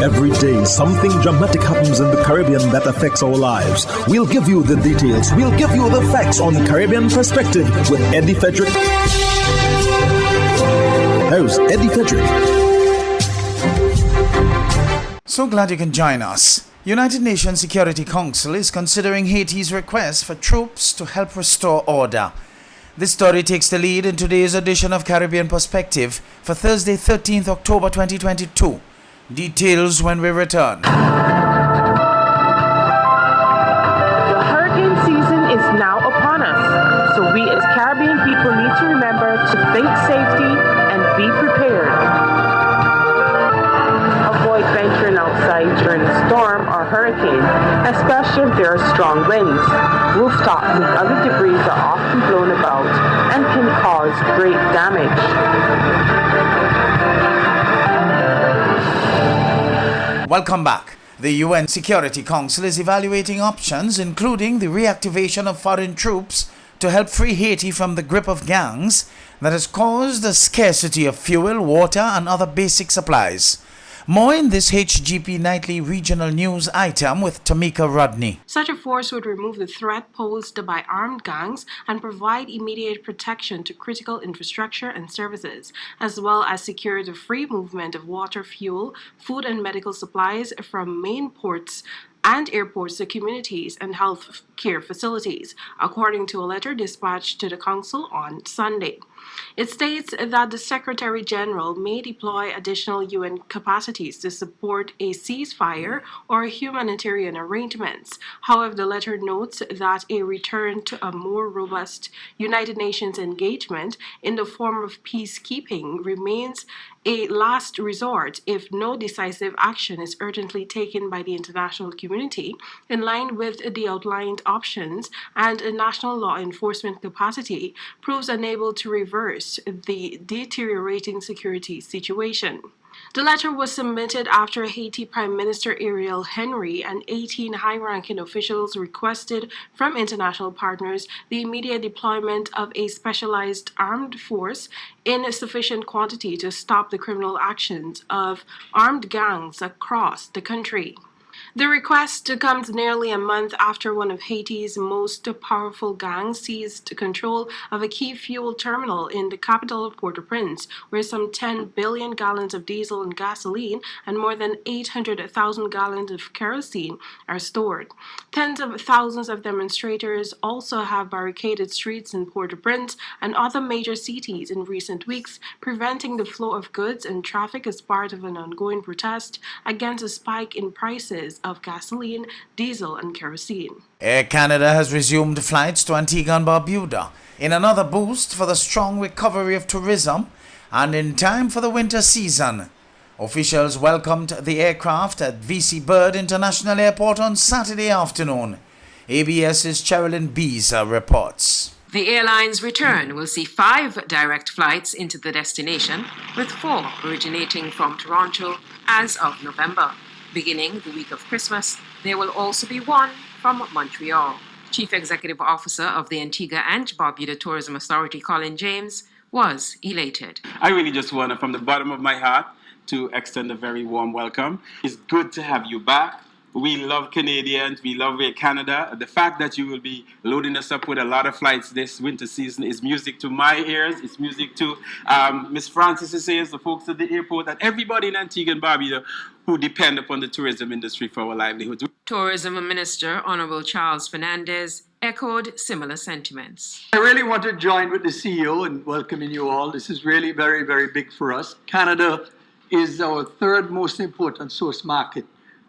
Every day, something dramatic happens in the Caribbean that affects our lives. We'll give you the details. We'll give you the facts on Caribbean Perspective with Eddie Frederick. Here's Eddie Frederick. So glad you can join us. United Nations Security Council is considering Haiti's request for troops to help restore order. This story takes the lead in today's edition of Caribbean Perspective for Thursday, 13th October 2022. Details when we return. The hurricane season is now upon us, so we as Caribbean people need to remember to think safety and be prepared. Avoid venturing outside during a storm or hurricane, especially if there are strong winds. Rooftops and other debris are often blown about and can cause great damage. Welcome back. The UN Security Council is evaluating options, including the reactivation of foreign troops to help free Haiti from the grip of gangs that has caused a scarcity of fuel, water, and other basic supplies. More in this HGP Nightly Regional News item with Tamika Rodney. Such a force would remove the threat posed by armed gangs and provide immediate protection to critical infrastructure and services, as well as secure the free movement of water, fuel, food, and medical supplies from main ports and airports to communities and health care facilities, according to a letter dispatched to the Council on Sunday. It states that the Secretary General may deploy additional UN capacities to support a ceasefire or humanitarian arrangements. However, the letter notes that a return to a more robust United Nations engagement in the form of peacekeeping remains a last resort if no decisive action is urgently taken by the international community in line with the outlined options, and a national law enforcement capacity proves unable to reverse the deteriorating security situation. The letter was submitted after Haiti Prime Minister Ariel Henry and 18 high-ranking officials requested from international partners the immediate deployment of a specialized armed force in sufficient quantity to stop the criminal actions of armed gangs across the country. The request comes nearly a month after one of Haiti's most powerful gangs seized control of a key fuel terminal in the capital of Port-au-Prince, where some 10 billion gallons of diesel and gasoline and more than 800,000 gallons of kerosene are stored. Tens of thousands of demonstrators also have barricaded streets in Port-au-Prince and other major cities in recent weeks, preventing the flow of goods and traffic as part of an ongoing protest against a spike in prices of gasoline, diesel, and kerosene. Air Canada has resumed flights to Antigua and Barbuda in another boost for the strong recovery of tourism and in time for the winter season. Officials welcomed the aircraft at VC Bird International Airport on Saturday afternoon. ABS's Cherilyn Beezer reports. The airline's return will see 5 direct flights into the destination, with 4 originating from Toronto as of November. Beginning the week of Christmas, there will also be 1 from Montreal. Chief Executive Officer of the Antigua and Barbuda Tourism Authority, Colin James, was elated. I really just want to, from the bottom of my heart, to extend a very warm welcome. It's good to have you back. We love Canadians. We love Air Canada. The fact that you will be loading us up with a lot of flights this winter season is music to my ears. It's music to Miss Francis says, the folks at the airport, and everybody in Antigua and Barbuda who depend upon the tourism industry for our livelihood. Tourism Minister Honorable Charles Fernandez echoed similar sentiments. I really want to join with the CEO in welcoming you all. This is really very, very big for us. Canada is our 3rd most important source market.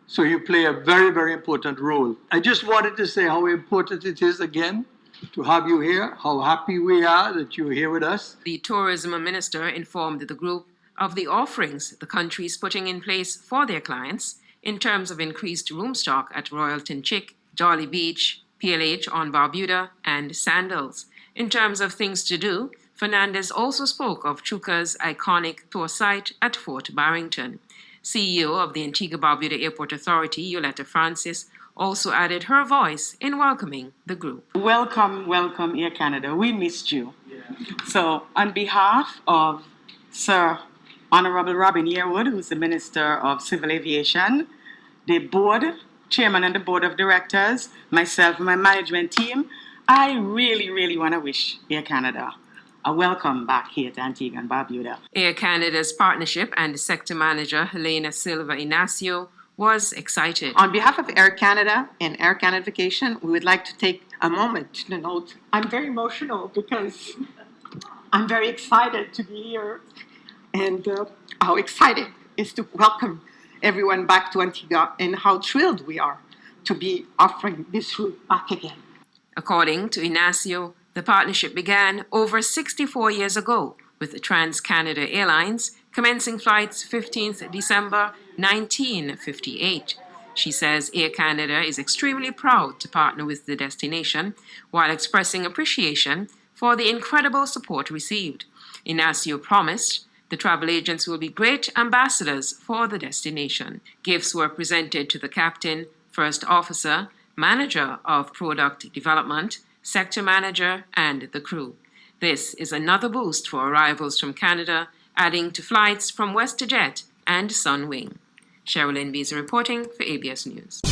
So you play a very, very important role. I just wanted to say how important it is again to have you here, how happy we are that you're here with us. The tourism minister informed the group of the offerings the country is putting in place for their clients in terms of increased room stock at Royalton Chick, Jolly Beach, PLH on Barbuda, and Sandals. In terms of things to do, Fernandez also spoke of Chuka's iconic tour site at Fort Barrington. CEO of the Antigua Barbuda Airport Authority, Yoletta Francis, also added her voice in welcoming the group. Welcome, welcome, Air Canada. We missed you. So, on behalf of Sir Honorable Robin Yearwood, who's the Minister of Civil Aviation, the board, chairman and the board of directors, myself and my management team, I really, really want to wish Air Canada a welcome back here to Antigua and Barbuda. Air Canada's partnership and sector manager, Helena Silva Inacio, was excited. On behalf of Air Canada and Air Canada Vacation, we would like to take a moment to note I'm very emotional because I'm very excited to be here, and how excited is to welcome everyone back to Antigua, and how thrilled we are to be offering this route back again. According to Inacio, the partnership began over 64 years ago with the Trans-Canada Airlines, commencing flights 15th December 1958. She says Air Canada is extremely proud to partner with the destination while expressing appreciation for the incredible support received. Inacio promised the travel agents will be great ambassadors for the destination. Gifts were presented to the captain, first officer, manager of product development, sector manager, and the crew. This is another boost for arrivals from Canada, adding to flights from WestJet and Sunwing. Sherilyn Beasley reporting for ABS News.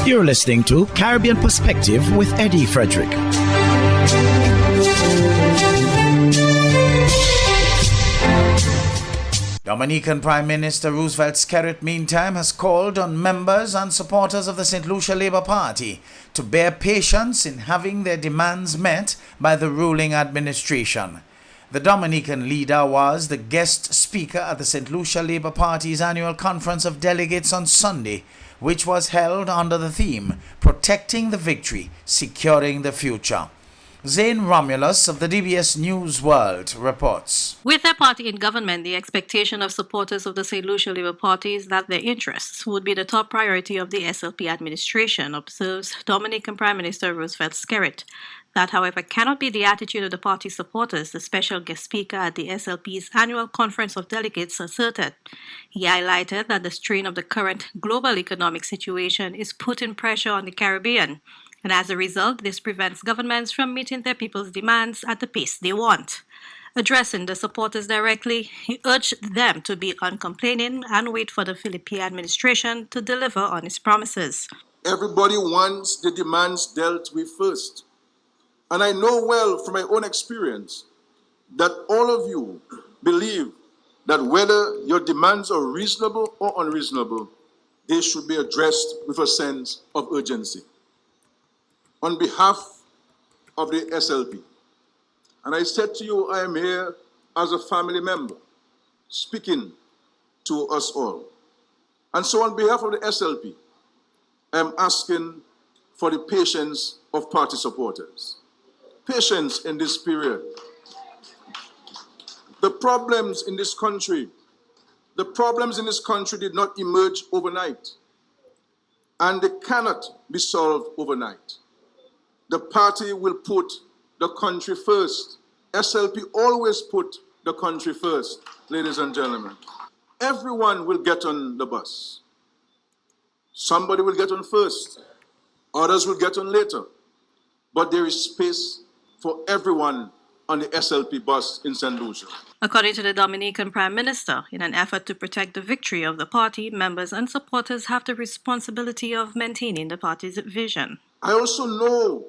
You're listening to Caribbean Perspective with Eddie Frederick. Dominican Prime Minister Roosevelt Skerrit, meantime, has called on members and supporters of the St. Lucia Labour Party to bear patience in having their demands met by the ruling administration. The Dominican leader was the guest speaker at the St. Lucia Labour Party's annual conference of delegates on Sunday, which was held under the theme Protecting the Victory, Securing the Future. Zane Romulus of the DBS News World reports. With their party in government, the expectation of supporters of the St. Lucia Labour Party is that their interests would be the top priority of the SLP administration, observes Dominican Prime Minister Roosevelt Skerrit. That, however, cannot be the attitude of the party supporters, the special guest speaker at the SLP's annual conference of delegates asserted. He highlighted that the strain of the current global economic situation is putting pressure on the Caribbean, and as a result, this prevents governments from meeting their people's demands at the pace they want. Addressing the supporters directly, he urged them to be uncomplaining and wait for the Philippine administration to deliver on its promises. Everybody wants the demands dealt with first. And I know well from my own experience that all of you believe that whether your demands are reasonable or unreasonable, they should be addressed with a sense of urgency. On behalf of the SLP, and I said to you, I am here as a family member, speaking to us all. And so on behalf of the SLP, I am asking for the patience of party supporters. Patience in this period. The problems in this country did not emerge overnight, and they cannot be solved overnight. The party will put the country first. SLP always put the country first, ladies and gentlemen. Everyone will get on the bus. Somebody will get on first. Others will get on later. But there is space for everyone on the SLP bus in St. Lucia. According to the Dominican Prime Minister, in an effort to protect the victory of the party, members and supporters have the responsibility of maintaining the party's vision. I also know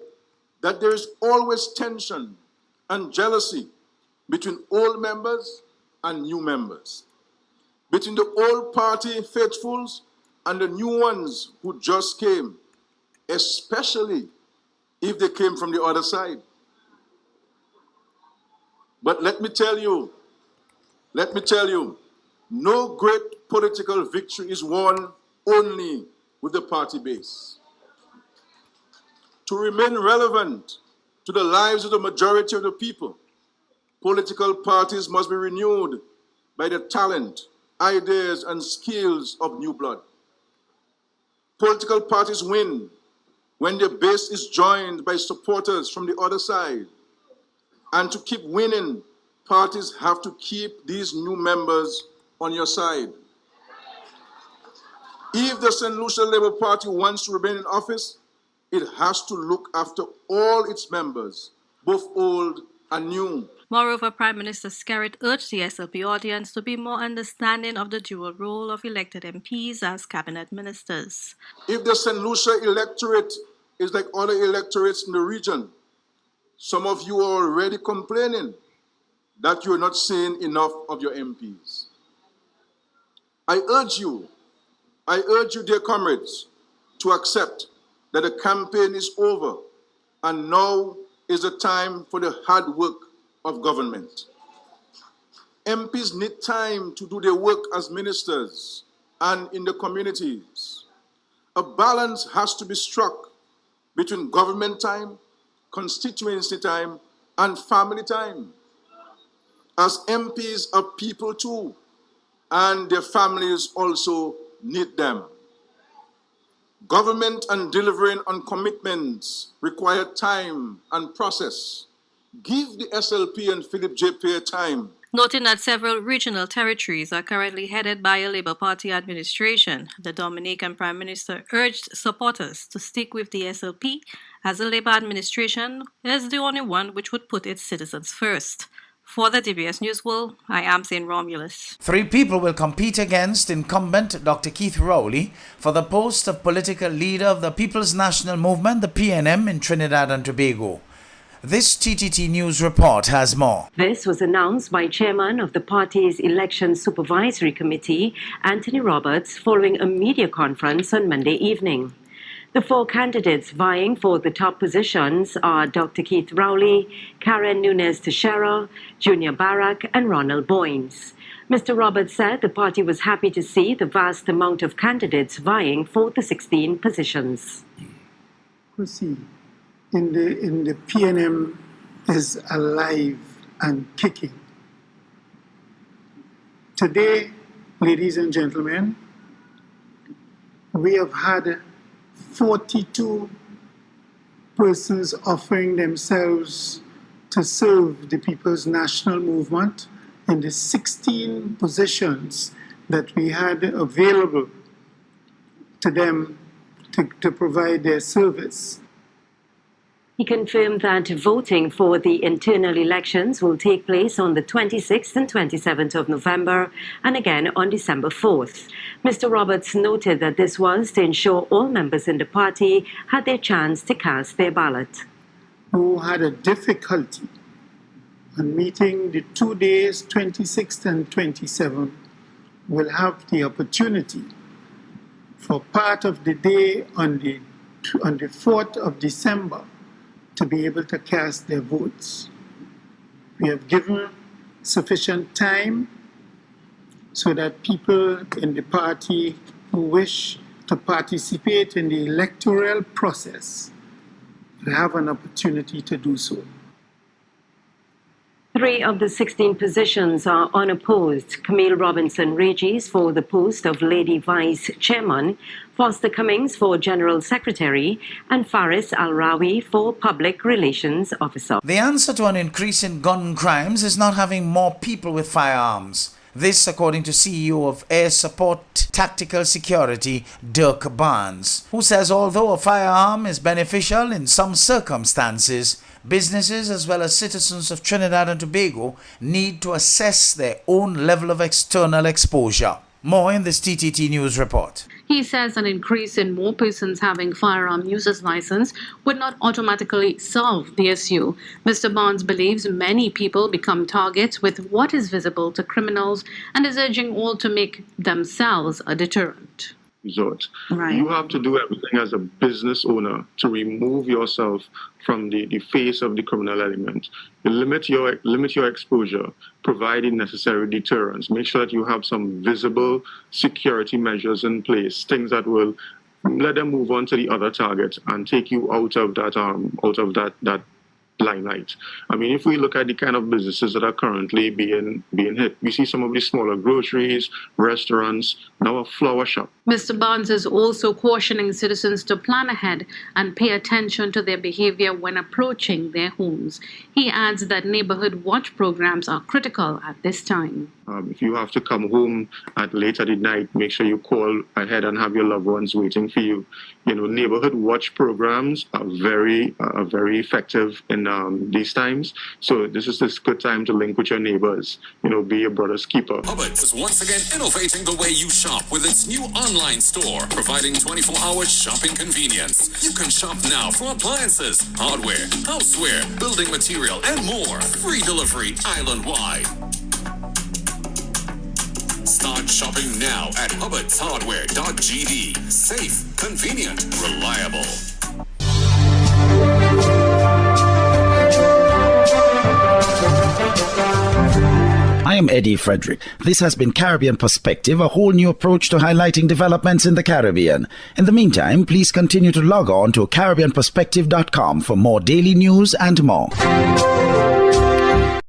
that there is always tension and jealousy between old members and new members, between the old party faithfuls and the new ones who just came, especially if they came from the other side. But let me tell you, no great political victory is won only with the party base. To remain relevant to the lives of the majority of the people, political parties must be renewed by the talent, ideas, and skills of new blood. Political parties win when their base is joined by supporters from the other side. And to keep winning, parties have to keep these new members on your side. If the St. Lucia Labour Party wants to remain in office, it has to look after all its members, both old anew. Moreover, Prime Minister Skerrit urged the SLP audience to be more understanding of the dual role of elected MPs as cabinet ministers. If the St. Lucia electorate is like other electorates in the region, some of you are already complaining that you're not seeing enough of your MPs. I urge you, dear comrades, to accept that the campaign is over and now is the time for the hard work of government. MPs need time to do their work as ministers and in the communities. A balance has to be struck between government time, constituency time, and family time. As MPs are people too, and their families also need them. Government and delivering on commitments require time and process. Give the SLP and Philip J. Pierre time. Noting that several regional territories are currently headed by a Labour Party administration, the Dominican Prime Minister urged supporters to stick with the SLP as the Labour administration is the only one which would put its citizens first. For the DBS News World, I am St. Romulus. 3 people will compete against incumbent Dr. Keith Rowley for the post of political leader of the People's National Movement, the PNM, in Trinidad and Tobago. This TTT News report has more. This was announced by Chairman of the party's Election Supervisory Committee, Anthony Roberts, following a media conference on Monday evening. The 4 candidates vying for the top positions are Dr. Keith Rowley, Karen Nunes Teixeira, Junior Barak, and Ronald Boynes. Mr. Roberts said the party was happy to see the vast amount of candidates vying for the 16 positions. Proceed. In the PNM is alive and kicking. Today, ladies and gentlemen, we have had 42 persons offering themselves to serve the People's National Movement in the 16 positions that we had available to them to provide their service. He confirmed that voting for the internal elections will take place on the 26th and 27th of November and again on December 4th. Mr. Roberts noted that this was to ensure all members in the party had their chance to cast their ballot. Who had a difficulty on meeting the 2 days, 26th and 27th, will have the opportunity for part of the day on the 4th of December to be able to cast their votes. We have given sufficient time so that people in the party who wish to participate in the electoral process will have an opportunity to do so. 3 of the 16 positions are unopposed. Camille Robinson Regis for the post of Lady Vice Chairman, Foster Cummings for General Secretary, and Faris Al-Rawi for Public Relations Officer. The answer to an increase in gun crimes is not having more people with firearms. This, according to CEO of Air Support Tactical Security, Dirk Barnes, who says although a firearm is beneficial in some circumstances, businesses as well as citizens of Trinidad and Tobago need to assess their own level of external exposure. More in this TTT News report. He says an increase in more persons having firearm users license would not automatically solve the issue. Mr. Barnes believes many people become targets with what is visible to criminals and is urging all to make themselves a deterrent. Right. You have to do everything as a business owner to remove yourself from the face of the criminal element. You limit your exposure, providing necessary deterrence. Make sure that you have some visible security measures in place, things that will let them move on to the other target and take you out of that limelight. I mean, if we look at the kind of businesses that are currently being hit, we see some of the smaller groceries, restaurants, now a flower shop. Mr. Barnes is also cautioning citizens to plan ahead and pay attention to their behavior when approaching their homes. He adds that neighborhood watch programs are critical at this time. If you have to come home late at night, make sure you call ahead and have your loved ones waiting for you. You know, neighborhood watch programs are very effective in these times. So this is this good time to link with your neighbors. Be your brother's keeper. Hubbard's is once again innovating the way you shop with its new online store, providing 24-hour shopping convenience. You can shop now for appliances, hardware, houseware, building material, and more. Free delivery island-wide. Start shopping now at hubbardsHardware.gd. Safe, convenient, reliable. I am Eddie Frederick. This has been Caribbean Perspective, a whole new approach to highlighting developments in the Caribbean. In the meantime, please continue to log on to CaribbeanPerspective.com for more daily news and more.